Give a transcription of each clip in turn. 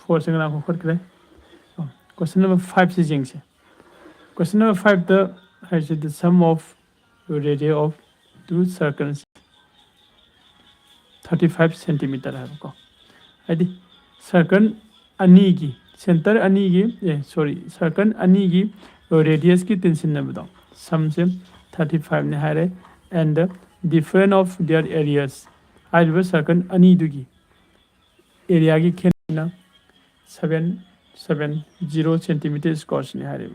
4 से गना खोट करे क्वेश्चन नंबर 5 से जेंग से क्वेश्चन नंबर 5 द है the sum of radius of two circles 35 centimetre है को है सर्कल अनी की सेंटर अनी की सॉरी सर्कल अनी की रेडियस की टेंशन ने बताओ सम से 35 ने है and the difference of their areas है सर्कल अनी दुगी एरिया की खेना 770 सेंटीमीटर स्क्वायर ने है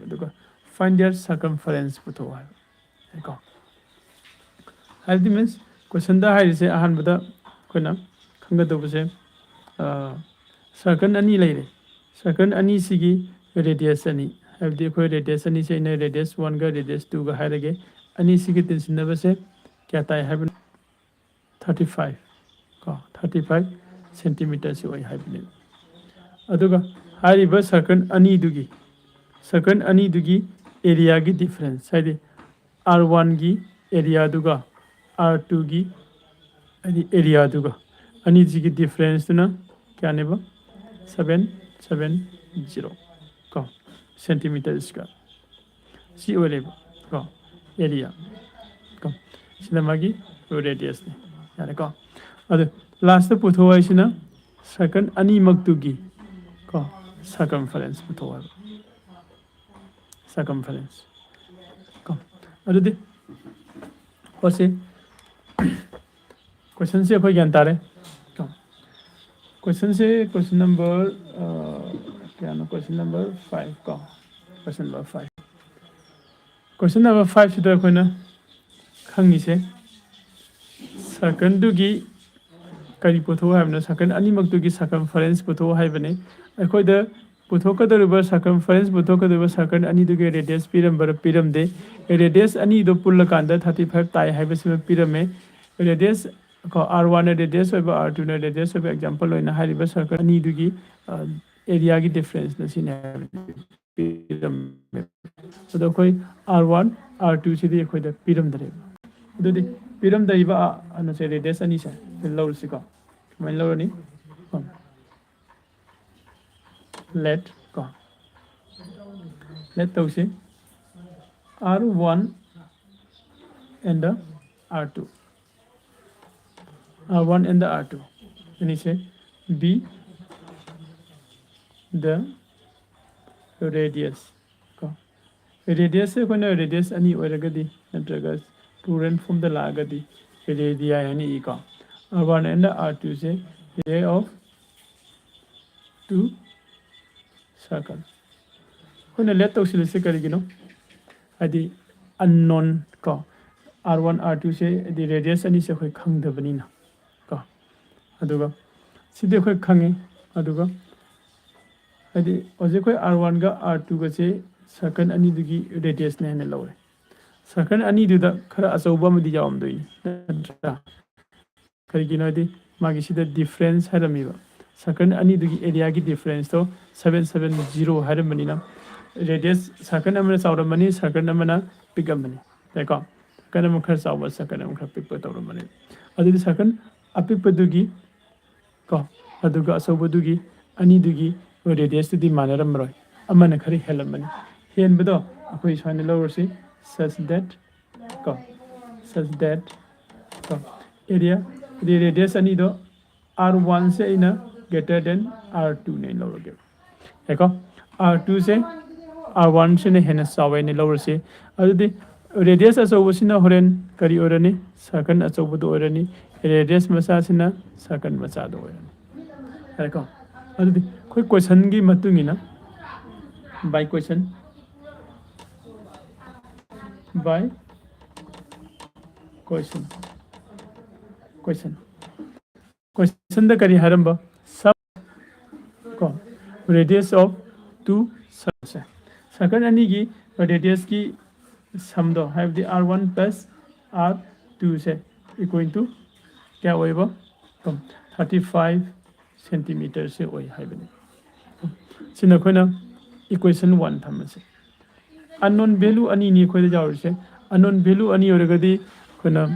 फाइंड देयर सर्कमफरेंस पुथो है को है मीन्स क्वेश्चन दा है से अहन बदा कोना खंगदबसे सर्कल अनी लेरे सर्कल अनी सिगी रेडियस अनी है कोई रेडियस अनी से इन रेडियस 1 का रेडियस 2 का है अनी सिगी टेंशन क्या ताई है 35 को 35 सेंटीमीटर से है अदुगा हारिबा सर्कल अनी दुगी एरिया की डिफरेंस है R1 की एरिया दुगा R2 की एरिया दुगा अनी जी की डिफरेंस ना क्या नेबा 770 को सेंटीमीटर स्क्वायर सी ओलेबा को एरिया को सिनेमागी रेडियस ने यानी को अदु लास्ट पुथो है सर्कल अनी मक्तुगी को सर्कमफरेंस पुथो है सर्कमफरेंस को अदुदि ओसे क्वेश्चन से कोई ज्ञान तारे क्वेश्चन से क्वेश्चन नंबर क्या ना क्वेश्चन नंबर 5 का क्वेश्चन नंबर 5 क्वेश्चन नंबर 5 सिदा कोना खंगी से सर्कल दुगी करी पुथो है सर्कल अनीमक दुगी सर्कमफरेंस पुथो है बने अखोय द पुथो का दरबा सर्कमफरेंस पुथो का दरबा सर्कल अनी दुगी रेडियस पिरम दे रेडियस अनी दो पुल कांदा 35 ताई है बस पिरमे रेडियस को R1 रेडियस और R2 रेडियस और एग्जांपल होना है सर्कल अनी दुगी एरिया की डिफरेंस न सिने पिरम तो कोई R1 R2 से दी कोई द पिरम दरे अदुदि पिरम दइबा अन से रेडियस अनी से लौर से को मैं लौर नहीं लेट तो से R1 and the R2 R1 and the R2 यानी से B the radius को रेडियस से कोई रेडियस अनी ओरगदी नत्रगा पूरन फॉर्म द लागदी रेडिया यानी ई को R1 and the R2 से area of two circle कोई लेट तो से करेगी नो आदि unknown को R1 R2 से दी रेडियस अनी से कोई खंगदबनी ना को अदुगा सिदे कोई खंगे अदुगा आदि ओजे कोई R1 का R2 का से सर्कल अनी दुगी रेडियस ने हने लौरे सर्कल अनी दुदा खरा अचौबा मदि जावम दोइनी नत्रा करिगिनो आदि मागी सिदा डिफरेंस हरमीबा सर्कल अनी दुगी एरिया की डिफरेंस तो 770 हरमनिना रेडियस सर्कल अमना चावरमनी सर्कल अमना पिकअमनी देखो सर्कल खर चाव सर्कल खर पिक तौरमनी अदुदि सर्कल अपिपदुगी को अदुगा अचौबदुगी अनी दुगी रेडियस दुदी मानरमरोय अमना खरि हेलमनी हेनबदो अखोय swine लौरसी such that area the radius ani do R1 से ina greater than R2 ने लौरोगे देखो R2 से R1 से ने हेन सावे ने लौरसे अदुदि रेडियस अचौबसिना होरेन करी ओरनी सर्कल अचौबदो ओरनी रेडियस मसासिना सर्कल मचादो ओरनी देखो अदुदि कोई क्वेश्चन की मतुंगिना बाय क्वेश्चन by question द करी हरम्बा सब को रेडियस ऑफ टू सर्कल्स है सर्कल अनी की रेडियस की सम दो है द R1 प्लस R2 से इक्वल टू क्या होएगा 35 सेंटीमीटर से होए है बने सिना कोना equation 1 थमसे unknown value ani ni khoi da jawse unknown value ani oragadi khona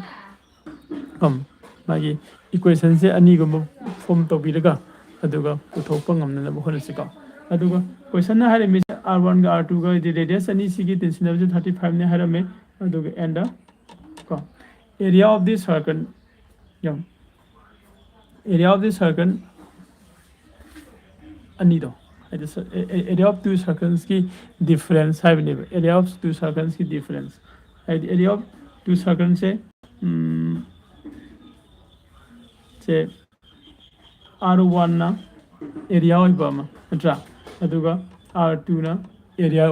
magi equation se ani go form to bi daga ꯑꯗꯨꯒ ꯄꯨꯊꯣꯛꯄ ꯉꯝꯅꯅꯕ ꯍꯣꯠꯅꯁꯤꯀꯣ ꯑꯗꯨꯒ ꯀꯣꯏꯁꯟꯅ ꯍꯥꯏꯔꯝꯃꯤꯁꯦ R1 ꯒ R2 ꯒ ꯔꯦꯗꯤꯌꯁ ꯑꯅꯤꯁꯤꯒꯤ ꯇꯤꯟꯁꯤꯟꯅꯕꯁꯦ 35 ꯅꯦ ꯍꯥꯏꯔꯝꯃꯦ ꯑꯗꯨꯒ ꯑꯦꯟꯗ ꯀꯣ ꯑꯦꯔꯤꯌꯥ ꯑꯣꯐ ꯗꯤ ꯁꯔꯀꯜ ꯌꯥꯝ ꯑꯦꯔꯤꯌꯥ ꯑꯣꯐ ꯗꯤ ꯁꯔꯀꯜ ꯑꯅꯤꯗꯣ ꯍꯥꯏꯗꯤ ꯑꯦꯔꯤꯌꯥ ꯑꯣꯐ ꯇꯨ ꯁꯔꯀꯜꯁꯀꯤ ꯗꯤꯐꯔꯦꯟꯁ ꯍꯥꯏꯕꯅꯦꯕ ꯑꯦꯔꯤꯌꯥ ꯑꯣꯐ ꯇꯨ ꯁꯔꯀꯜꯁꯀꯤ ꯗꯤꯐꯔꯦꯟꯁ ꯍꯥꯏꯗꯤ ꯑꯦꯔꯤꯌꯥ ꯑꯣꯐ ꯇꯨ ꯁꯔꯀꯜꯁꯦ ꯁꯦ R1ꯅ एरिया नत्रा R2 एरिया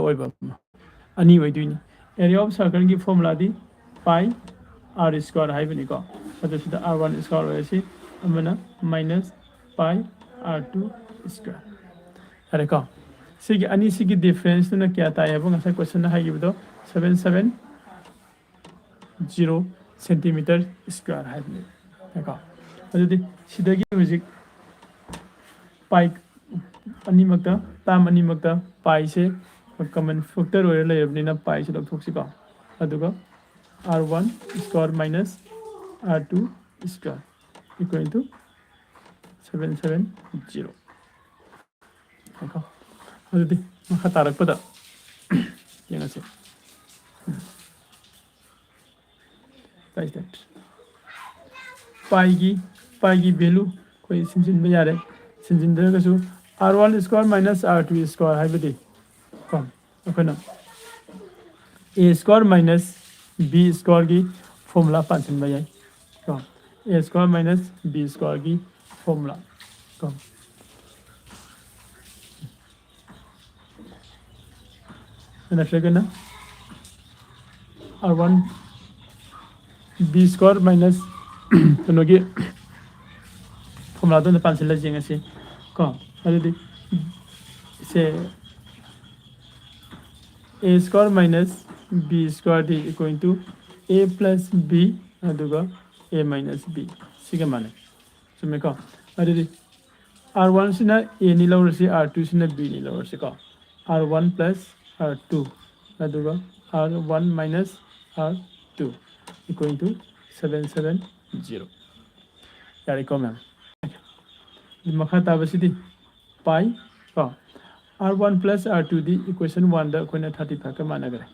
अनी एरिया ऑफ सर्कल की फॉर्मूला दी पाई R स्क्वायर है R1 square minus pi R2 square अरे को सिगी अनी सिगी डिफरेंस तुना क्या ताया बो ngasa क्वेश्चन है 770 सेंटीमीटर स्क्वायर है को अदुदी सिदगी म्यूजिक पाई अनीमक्ता ताम अनीमक्ता पाई से कॉमन फैक्टर होरे लेबनिना पाई से लौथोक्सिको अदुगा R1 square minus R2 square equal to 770 देखो अदुदी मखा तारकपदा येंगसे दैट्स दैट पाई की वैल्यू कोई सिंजिन में यारे सिंजिंदरगसु R1 square minus R2 square हाइबदी कम अखना A square minus B square की फॉर्मूला पांचन में याई कम A square minus B square की फॉर्मूला कम नफरगना R1 B स्क्वायर माइनस कनोगी फॉर्मूला तो पांचन ले जेंगसे कम अदुदी से A square minus B square दी equal to A plus B अदुगा A माइनस B सिगा माने सुमे को अदुदी R1 सिना A नि लौरसि R2 सिना B नि लौरसि को R1 प्लस R2 अदुगा R1 minus R2 equal to 770 यारे को मैम मखा ताबसिदी पाई को R1 plus R2 the equation 1 दा कोइना 35 का माना गरे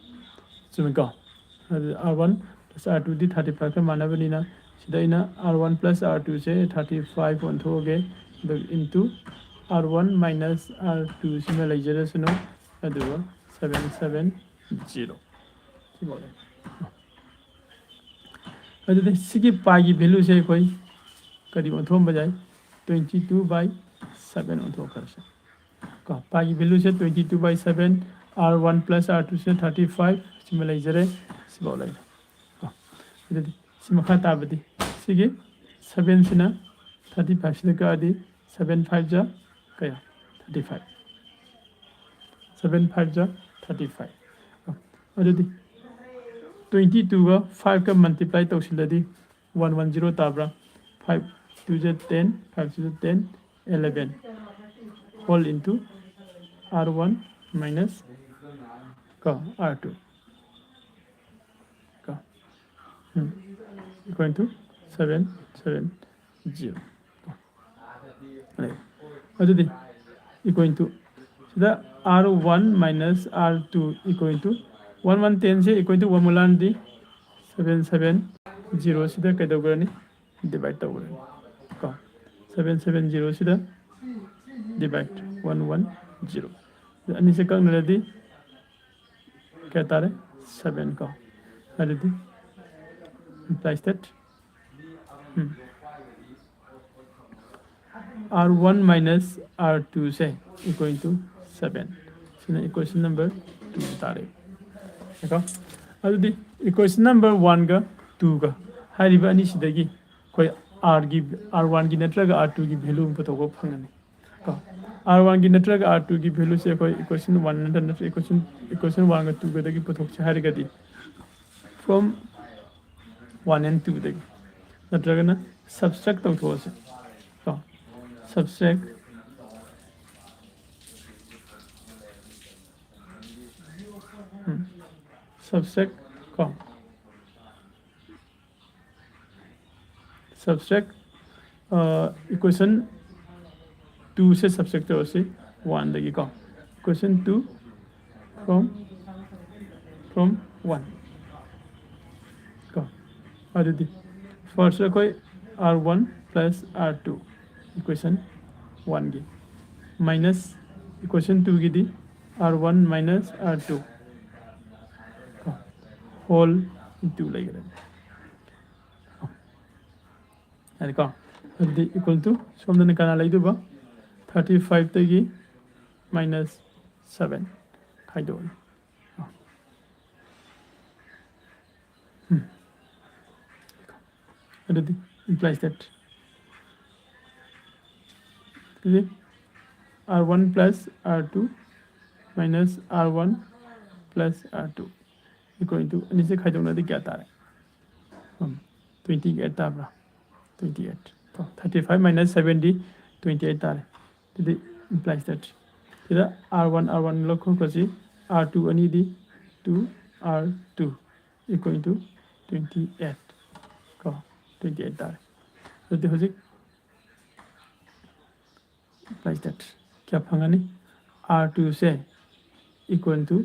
सुमे को R1 plus R2 दी 35 का माना बनिना सिदा इना R1 plus R2 से 35 ओंथोगे द इनटू R1 minus R2 सिमे लेजरे सुनो अदुगा 770 सिबोले अदुदे सिगी पाई की वैल्यू से कोई कदी ओंथोम बजाय 22/7 ओंथो करसे पाई की वैल्यू से 22/7 R1 plus R2 से 35 सिमे लेजरे सिबोले अदुदे सिमखा ताबदी सिगी 7 सिना 35 सिदा कादी 7 5 जा कया 35 7 5 जा 35 अदुदी 22 का 5 का मल्टीप्लाई तौसिलदी 110 ताब्रा 5 2 जा 10 5 जा 10 11 whole into R1 minus का R2 का equal to 770 अदुदी equal to सिदा R1 minus R2 equal to 1110 से equal to 1 मुलान दी 770 सिदा कैदोगरनी डिवाइड तोगरनी का 770 सिदा डिवाइड 110 अन्य से कम नलदी क्या तारे 7 का नलदी implies that R1 minus R2 से equal to 7 so equation number 2 तारे देखो अदुदी equation number 1 का 2 का हारिबा अनि सिदगी कोई R1 की नत्रगा R2 की वैल्यू पतोको फंगने का R1 की नत्रगा R2 की वैल्यू से कोई equation 1 नत्र equation 1 का 2 का दगी पतोक से हारिगदी from 1 and 2 दगी नत्रगा ना subtract तौथो से का subtract subtract का subtract equation 2 से सब्सट्रैक्ट तौर से 1 दगी को इक्वेशन 2 from 1 को अदुदी फर्स्ट कोई r1 plus r2 इक्वेशन 1 गी माइनस इक्वेशन 2 गी दी r1 minus r2 को होल इनटू लेगे अरे को अदुदी इक्वल टू सोमदन काना लेदुबा 35 तगी minus 7 खाइदो अदुदी implies that r1 plus r2 minus r1 plus r2 equal to इनसे खाइदो ना दी क्या तारे 28 ताबरा 28 तो 35 minus 70 28 तारे तो implies that इधर r1 लोग को सी r2 अनि दी 2 r2 equal to 28 को 28 तारे तो देखो जी implies that क्या फंगानी r2 से equal to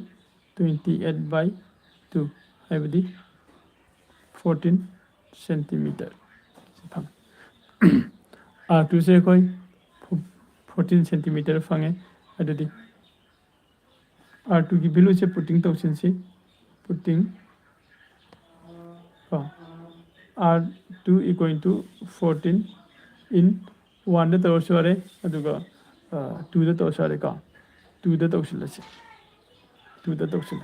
28 by 2 है बदी 14 सेंटीमीटर r2 से कोई 14 सेंटीमीटर फंगे अदुदी r2 की वैल्यू से पुटिंग तौसिन से putting r2 equal to 14 in 1 द तौसरे अदुगा 2 द तौसरे का 2 द तौसिल से 2 द तौसिल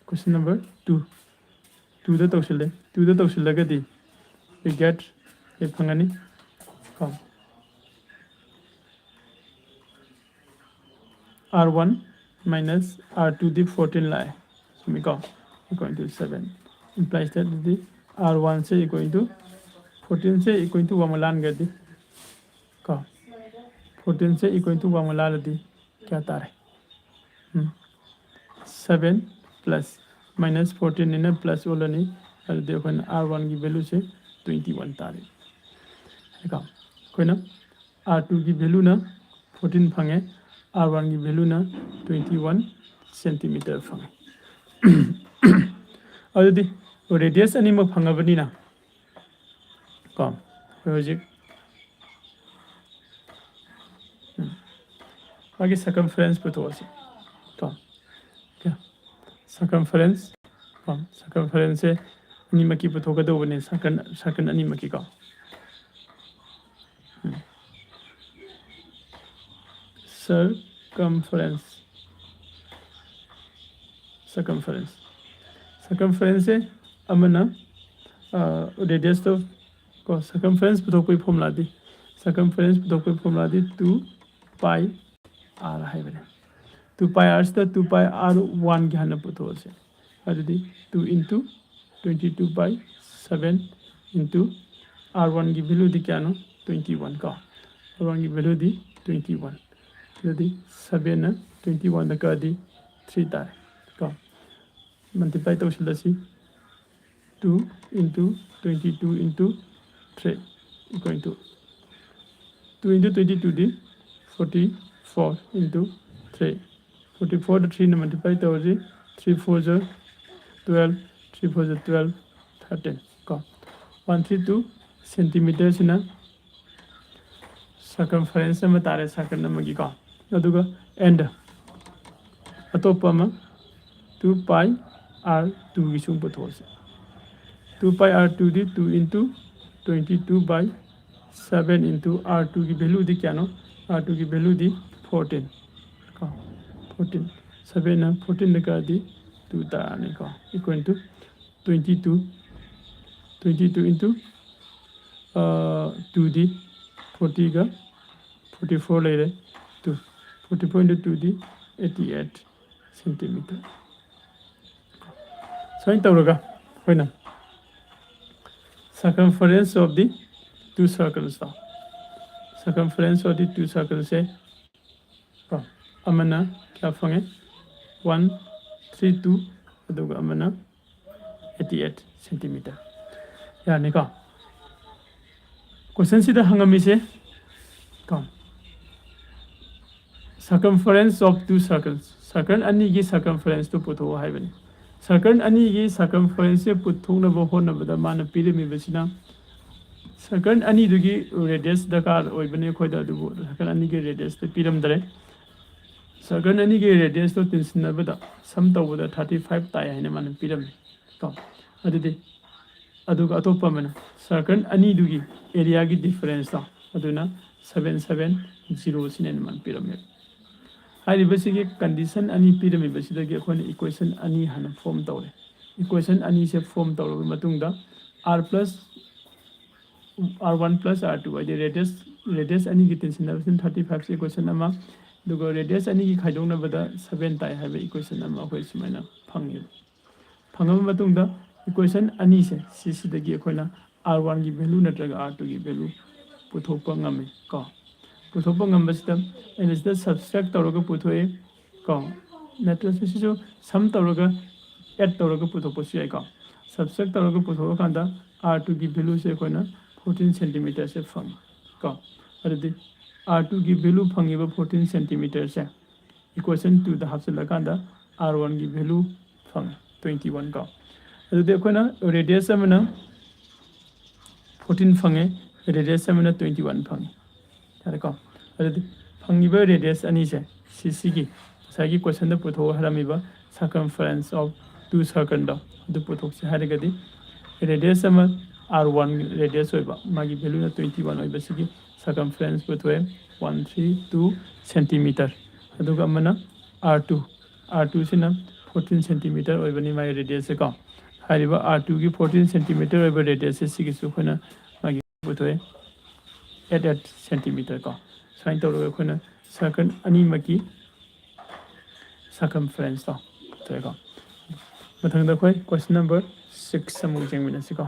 क्वेश्चन नंबर 2 2 द तौसिल गदी we get ये फंगानी का r1 minus r2 दी 14 लाए so we go equal to 7 implies that the r1 से equal to 14 से equal to वमलान कर दी का 14 से equal to वमलान दी क्या तारे 7 plus minus 14 इन्हें plus वाला नहीं अरे देखो ना r1 की वैल्यू से 21 तारे है का कोई ना r2 की वैल्यू ना 14 फंगे r1 की वैल्यू ना 21 सेंटीमीटर फंगे और यदि रेडियस अनी में फंगा बनी ना कम होजिक बाकी सर्कमफरेंस पुथोसी तो क्या सर्कमफरेंस कम सर्कमफरेंस से अनी मकी पुथोगा दो बने सर्कन अनी मकी का circumference से अमना रेडियस तो को circumference पुथो कोई फॉर्मूला दी circumference पुथो कोई फॉर्मूला दी 2 pi r है बने 2 pi r से 2 pi r 1 ज्ञान पुथो से अदुदी 2 into 22 by 7 into r1 की वैल्यू दी क्या नो 21 का r1 की वैल्यू दी 21 यदि 7 ना 21 द का दी 3 तार का मल्टीप्लाई तो उसे 2 into 22 into 3 equal to 2 into 22 the 44 into 3 44 the 3 ने मल्टीप्लाई तो उसे 3 4 जो 12 3 4 जो 12 13 का 132 सेंटीमीटर से ना circumference में तारे सर्कल नंबर की का अदुगा एंड अतोपा में 2 pi r2 की सुन पुथोसे 2 pi r2 the 2 into 22 by 7 into r2 की वैल्यू दी क्या नो r2 की वैल्यू दी 14 का 14 7 ना 14 का दी 2 ताने का इक्वल टू 22 into 2 दी 40 का 44 ले रहे 2 44 into 2 दी 88 सेंटीमीटर साइन तौरगा होय ना circumference of the two circles था circumference of the two circles से अमना क्या फंगे 132 अदुगा अमना 88 सेंटीमीटर यानी का क्वेश्चन सिदा हंगमिसे को circumference of two circles circle ani gi circumference to putho haibani circle ani gi circumference putho na bo hona bada mana pirimi basina circle ani du gi radius dakar oibani khoida du circle ani gi radius te piram dare circle ani gi radius to tinsna bada sum to bada 35 tai haina mana piram ko adudi aduga atopa mana circle ani du gi area gi difference ta aduna 770 sinen man piram हाइरिबसिगे condition अनि पिरमिबसिदगे अखोन equation अनि हन form तौरे equation अनि से form तौरब मतुंगदा r1 plus r2 आइदे radius अनि की टेंशन 35 से इक्वेशन अमा दुगो रेडियस अनि की खाइदोंना बदा 7 ताइ हाइबे इक्वेशन अमा अखोय सुमाइना फंगे फंगब मतुंगदा इक्वेशन अनि से सिसिदगे अखोना r1 की वैल्यू नत्रगा r2 की वैल्यू पुथोपा ngame ko पुथोपा ngambasida एनएसदा सब्सट्रैक्ट तौरगा पुथोए को नत्रसिसु सम तौरगा ऐड तौरगा पुथोपसु याय को सब्सट्रैक्ट तौरगा पुथोआ कांदा r2 की वैल्यू से कोना 14 सेंटीमीटर से फंग को अदि r2 की वैल्यू फंगिबा 14 सेंटीमीटर से इक्वेशन 2 दा हाफसे लगांदा r1 की वैल्यू फंग 21 को अदि कोना रेडियस अमना 14 फंगे रेडियस अमना 21 फंगे यार को अदि फंगिबा रेडियस अनि से सीसी सागी क्वेश्चन द पुथो हरामिबा सर्कमफरेंस ऑफ टू सर्कल द पुथो से हारेगदि रेडियस अम r1 रेडियस होइबा मागी वैल्यू ना 21 होइबा सिगी सर्कमफरेंस पुथोए 132 सेंटीमीटर अदुगा मना r2 सिना 14 सेंटीमीटर होइबनि मागी रेडियस से को हारिबा r2 की 14 सेंटीमीटर होइबा रेडियस से सिगी सुखना मागी पुथोए 8 सेंटीमीटर को साइन तौरगा अखोना सर्कल अनि मकी सर्कमफरेंस तो को मथंगदा खोय क्वेश्चन नंबर 6 समूह जेंगमिनसिको